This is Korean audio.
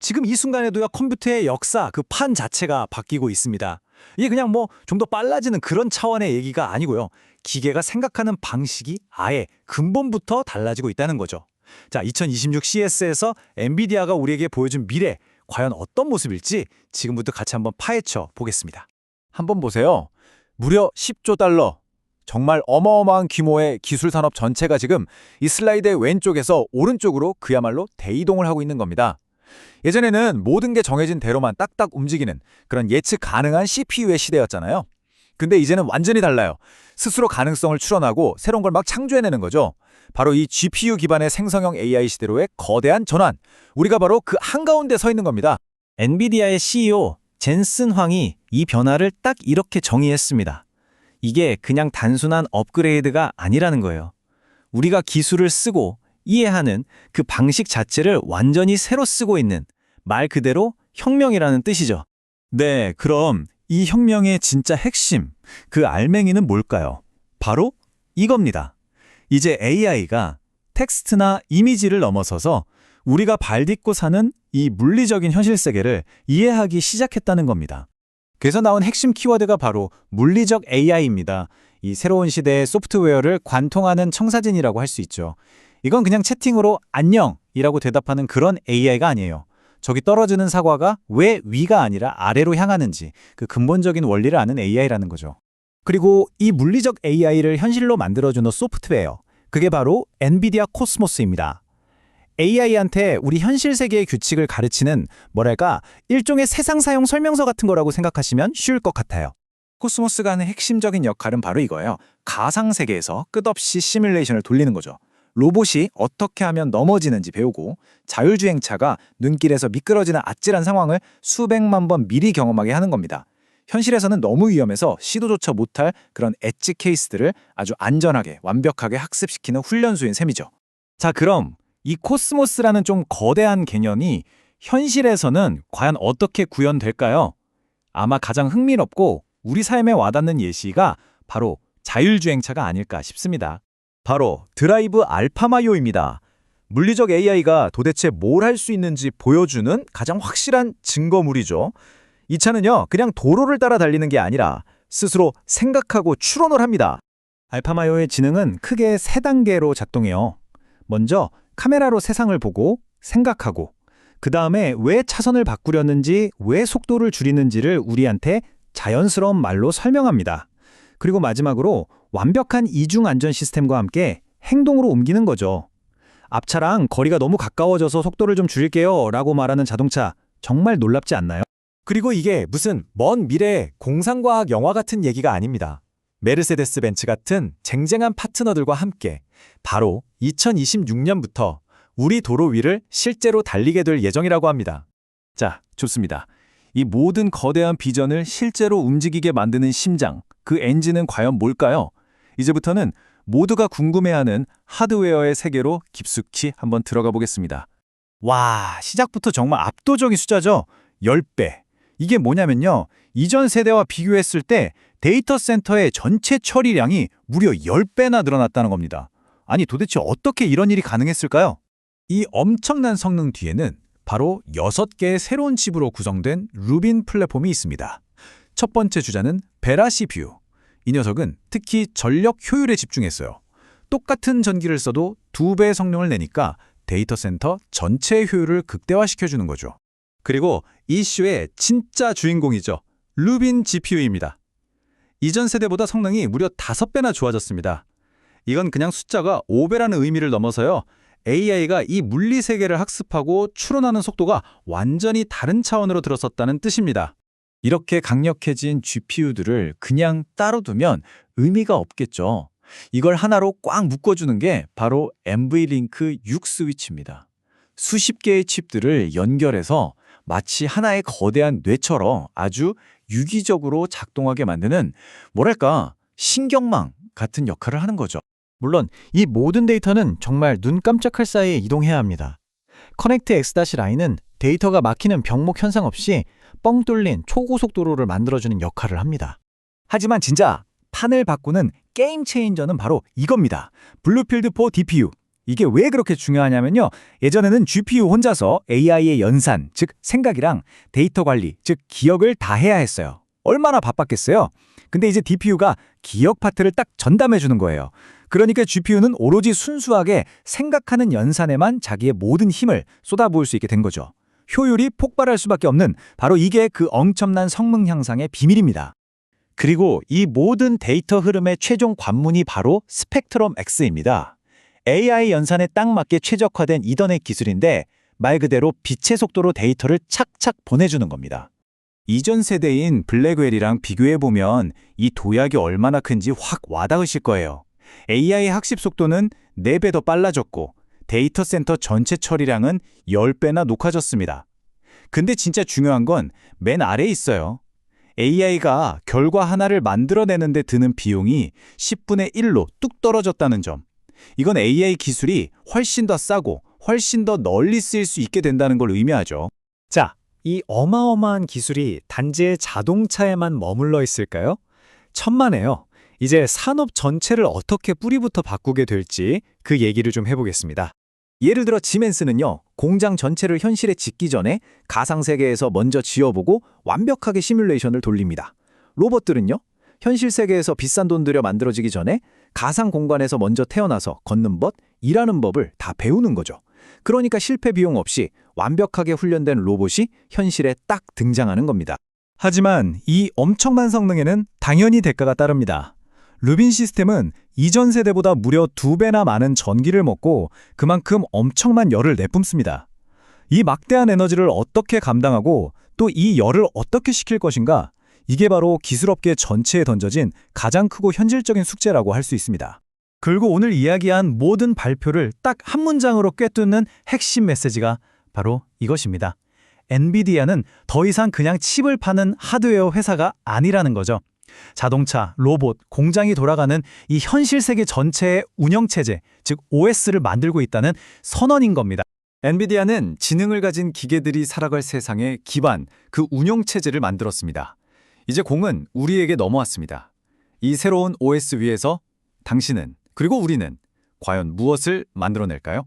지금 이 순간에도요, 컴퓨터의 역사, 그 판 자체가 바뀌고 있습니다. 이게 그냥 뭐 좀 더 빨라지는 그런 차원의 얘기가 아니고요. 기계가 생각하는 방식이 아예 근본부터 달라지고 있다는 거죠. 자, 2026 CS에서 엔비디아가 우리에게 보여준 미래, 과연 어떤 모습일지 지금부터 같이 한번 파헤쳐 보겠습니다. 한번 보세요. 무려 10조 달러. 정말 어마어마한 규모의 기술 산업 전체가 지금 이 슬라이드의 왼쪽에서 오른쪽으로 그야말로 대이동을 하고 있는 겁니다. 예전에는 모든 게 정해진 대로만 딱딱 움직이는 그런 예측 가능한 CPU의 시대였잖아요. 근데 이제는 완전히 달라요. 스스로 가능성을 추론하고 새로운 걸 막 창조해내는 거죠. 바로 이 GPU 기반의 생성형 AI 시대로의 거대한 전환. 우리가 바로 그 한가운데 서 있는 겁니다. 엔비디아의 CEO 젠슨 황이 이 변화를 딱 이렇게 정의했습니다. 이게 그냥 단순한 업그레이드가 아니라는 거예요. 우리가 기술을 쓰고 이해하는 그 방식 자체를 완전히 새로 쓰고 있는, 말 그대로 혁명이라는 뜻이죠. 네, 그럼 이 혁명의 진짜 핵심, 그 알맹이는 뭘까요? 바로 이겁니다. 이제 AI가 텍스트나 이미지를 넘어서서 우리가 발 딛고 사는 이 물리적인 현실 세계를 이해하기 시작했다는 겁니다. 그래서 나온 핵심 키워드가 바로 물리적 AI입니다. 이 새로운 시대의 소프트웨어를 관통하는 청사진이라고 할 수 있죠. 이건 그냥 채팅으로 안녕이라고 대답하는 그런 AI가 아니에요. 저기 떨어지는 사과가 왜 위가 아니라 아래로 향하는지 그 근본적인 원리를 아는 AI라는 거죠. 그리고 이 물리적 AI를 현실로 만들어주는 소프트웨어, 그게 바로 엔비디아 코스모스입니다. AI한테 우리 현실 세계의 규칙을 가르치는 뭐랄까 일종의 세상 사용 설명서 같은 거라고 생각하시면 쉬울 것 같아요. 코스모스가 하는 핵심적인 역할은 바로 이거예요. 가상 세계에서 끝없이 시뮬레이션을 돌리는 거죠. 로봇이 어떻게 하면 넘어지는지 배우고 자율주행차가 눈길에서 미끄러지는 아찔한 상황을 수백만 번 미리 경험하게 하는 겁니다. 현실에서는 너무 위험해서 시도조차 못할 그런 엣지 케이스들을 아주 안전하게 완벽하게 학습시키는 훈련소인 셈이죠. 자, 그럼 이 코스모스라는 좀 거대한 개념이 현실에서는 과연 어떻게 구현될까요? 아마 가장 흥미롭고 우리 삶에 와닿는 예시가 바로 자율주행차가 아닐까 싶습니다. 바로 드라이브 알파마요입니다. 물리적 AI가 도대체 뭘 할 수 있는지 보여주는 가장 확실한 증거물이죠. 이 차는요, 그냥 도로를 따라 달리는 게 아니라 스스로 생각하고 추론을 합니다. 알파마요의 지능은 크게 세 단계로 작동해요. 먼저 카메라로 세상을 보고 생각하고, 그 다음에 왜 차선을 바꾸려는지, 왜 속도를 줄이는지를 우리한테 자연스러운 말로 설명합니다. 그리고 마지막으로 완벽한 이중 안전 시스템과 함께 행동으로 옮기는 거죠. 앞차랑 거리가 너무 가까워져서 속도를 좀 줄일게요 라고 말하는 자동차, 정말 놀랍지 않나요? 그리고 이게 무슨 먼 미래의 공상과학 영화 같은 얘기가 아닙니다. 메르세데스 벤츠 같은 쟁쟁한 파트너들과 함께 바로 2026년부터 우리 도로 위를 실제로 달리게 될 예정이라고 합니다. 자, 좋습니다. 이 모든 거대한 비전을 실제로 움직이게 만드는 심장, 그 엔진은 과연 뭘까요? 이제부터는 모두가 궁금해하는 하드웨어의 세계로 깊숙이 한번 들어가 보겠습니다. 와, 시작부터 정말 압도적인 숫자죠? 10배. 이게 뭐냐면요, 이전 세대와 비교했을 때 데이터 센터의 전체 처리량이 무려 10배나 늘어났다는 겁니다. 아니, 도대체 어떻게 이런 일이 가능했을까요? 이 엄청난 성능 뒤에는 바로 6개의 새로운 칩으로 구성된 루빈 플랫폼이 있습니다. 첫 번째 주자는 베라 CPU. 이 녀석은 특히 전력 효율에 집중했어요. 똑같은 전기를 써도 2배의 성능을 내니까 데이터 센터 전체의 효율을 극대화시켜주는 거죠. 그리고 이 쇼의 진짜 주인공이죠. 루빈 GPU입니다. 이전 세대보다 성능이 무려 5배나 좋아졌습니다. 이건 그냥 숫자가 5배라는 의미를 넘어서요, AI가 이 물리 세계를 학습하고 추론하는 속도가 완전히 다른 차원으로 들어섰다는 뜻입니다. 이렇게 강력해진 GPU들을 그냥 따로 두면 의미가 없겠죠. 이걸 하나로 꽉 묶어주는 게 바로 NVLink 6 스위치입니다. 수십 개의 칩들을 연결해서 마치 하나의 거대한 뇌처럼 아주 유기적으로 작동하게 만드는, 뭐랄까, 신경망 같은 역할을 하는 거죠. 물론 이 모든 데이터는 정말 눈 깜짝할 사이에 이동해야 합니다. 커넥트 X- 라인은 데이터가 막히는 병목 현상 없이 뻥 뚫린 초고속도로를 만들어주는 역할을 합니다. 하지만 진짜 판을 바꾸는 게임 체인저는 바로 이겁니다. 블루필드 4 DPU. 이게 왜 그렇게 중요하냐면요. 예전에는 GPU 혼자서 AI의 연산, 즉 생각이랑 데이터 관리, 즉 기억을 다 해야 했어요. 얼마나 바빴겠어요? 근데 이제 DPU가 기억 파트를 딱 전담해 주는 거예요. 그러니까 GPU는 오로지 순수하게 생각하는 연산에만 자기의 모든 힘을 쏟아부을 수 있게 된 거죠. 효율이 폭발할 수밖에 없는 바로 이게 그 엄청난 성능 향상의 비밀입니다. 그리고 이 모든 데이터 흐름의 최종 관문이 바로 스펙트럼 X입니다. AI 연산에 딱 맞게 최적화된 이더넷 기술인데 말 그대로 빛의 속도로 데이터를 착착 보내주는 겁니다. 이전 세대인 블랙웰이랑 비교해보면 이 도약이 얼마나 큰지 확 와닿으실 거예요. AI 학습 속도는 4배 더 빨라졌고 데이터 센터 전체 처리량은 10배나 높아졌습니다. 근데 진짜 중요한 건 맨 아래에 있어요. AI가 결과 하나를 만들어내는 데 드는 비용이 10분의 1로 뚝 떨어졌다는 점. 이건 AI 기술이 훨씬 더 싸고 훨씬 더 널리 쓰일 수 있게 된다는 걸 의미하죠. 자, 이 어마어마한 기술이 단지 자동차에만 머물러 있을까요? 천만에요. 이제 산업 전체를 어떻게 뿌리부터 바꾸게 될지 그 얘기를 좀 해보겠습니다. 예를 들어 지멘스는요, 공장 전체를 현실에 짓기 전에 가상세계에서 먼저 지어보고 완벽하게 시뮬레이션을 돌립니다. 로봇들은요, 현실 세계에서 비싼 돈 들여 만들어지기 전에 가상 공간에서 먼저 태어나서 걷는 법, 일하는 법을 다 배우는 거죠. 그러니까 실패 비용 없이 완벽하게 훈련된 로봇이 현실에 딱 등장하는 겁니다. 하지만 이 엄청난 성능에는 당연히 대가가 따릅니다. 루빈 시스템은 이전 세대보다 무려 2배나 많은 전기를 먹고 그만큼 엄청난 열을 내뿜습니다. 이 막대한 에너지를 어떻게 감당하고 또 이 열을 어떻게 식힐 것인가? 이게 바로 기술업계 전체에 던져진 가장 크고 현실적인 숙제라고 할 수 있습니다. 그리고 오늘 이야기한 모든 발표를 딱 한 문장으로 꿰뚫는 핵심 메시지가 바로 이것입니다. 엔비디아는 더 이상 그냥 칩을 파는 하드웨어 회사가 아니라는 거죠. 자동차, 로봇, 공장이 돌아가는 이 현실 세계 전체의 운영체제, 즉 OS를 만들고 있다는 선언인 겁니다. 엔비디아는 지능을 가진 기계들이 살아갈 세상의 기반, 그 운영체제를 만들었습니다. 이제 공은 우리에게 넘어왔습니다. 이 새로운 OS 위에서 당신은, 그리고 우리는 과연 무엇을 만들어낼까요?